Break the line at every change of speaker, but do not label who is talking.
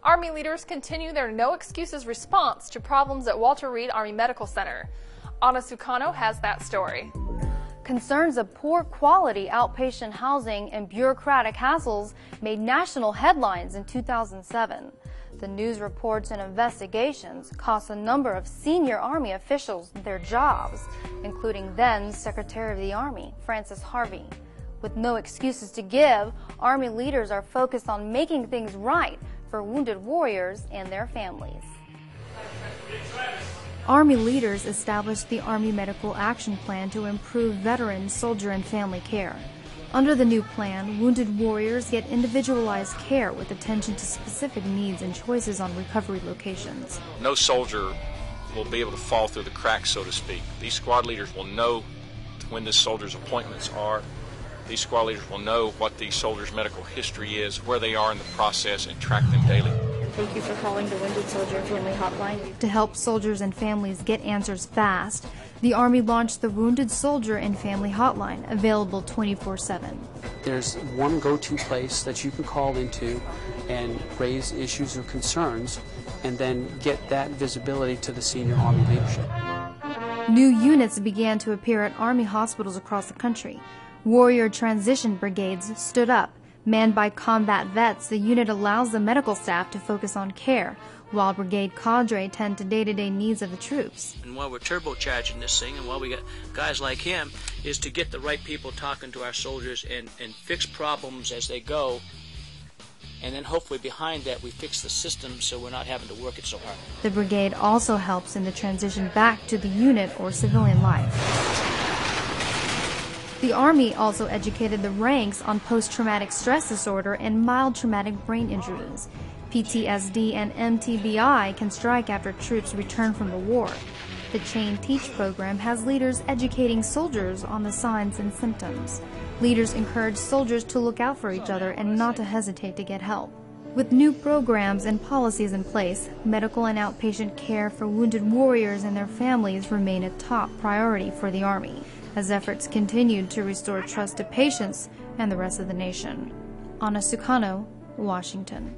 Army leaders continue their no excuses response to problems at Walter Reed Army Medical Center. Tsukano has that story.
Concerns of poor quality outpatient housing and bureaucratic hassles made national headlines in 2007. The news reports and investigations cost a number of senior Army officials their jobs, including then Secretary of the Army, Francis Harvey. With no excuses to give, Army leaders are focused on making things right for wounded warriors and their families. Army leaders established the Army Medical Action Plan to improve veteran, soldier, and family care. Under the new plan, wounded warriors get individualized care with attention to specific needs and choices on recovery locations.
No soldier will be able to fall through the cracks, so to speak. These squad leaders will know when the soldiers' appointments are. These squad leaders will know what these soldiers' medical history is, where they are in the process, and track them daily.
Thank you for calling the Wounded Soldier and Family Hotline. To help soldiers and families get answers fast, the Army launched the Wounded Soldier and Family Hotline, available 24/7.
There's one go-to place that you can call into and raise issues or concerns, and then get that visibility to the senior Army leadership.
New units began to appear at Army hospitals across the country. Warrior Transition Brigades stood up. Manned by combat vets, the unit allows the medical staff to focus on care, while brigade cadre tend to day-to-day needs of the troops.
And while we're turbocharging this thing, and while we got guys like him, is to get the right people talking to our soldiers and fix problems as they go. And then hopefully behind that we fix the system so we're not having to work it so hard.
The brigade also helps in the transition back to the unit or civilian life. The Army also educated the ranks on post-traumatic stress disorder and mild traumatic brain injuries. PTSD and MTBI can strike after troops return from the war. The Chain Teach program has leaders educating soldiers on the signs and symptoms. Leaders encourage soldiers to look out for each other and not to hesitate to get help. With new programs and policies in place, medical and outpatient care for wounded warriors and their families remain a top priority for the Army, as efforts continued to restore trust to patients and the rest of the nation. Tsukano, Washington.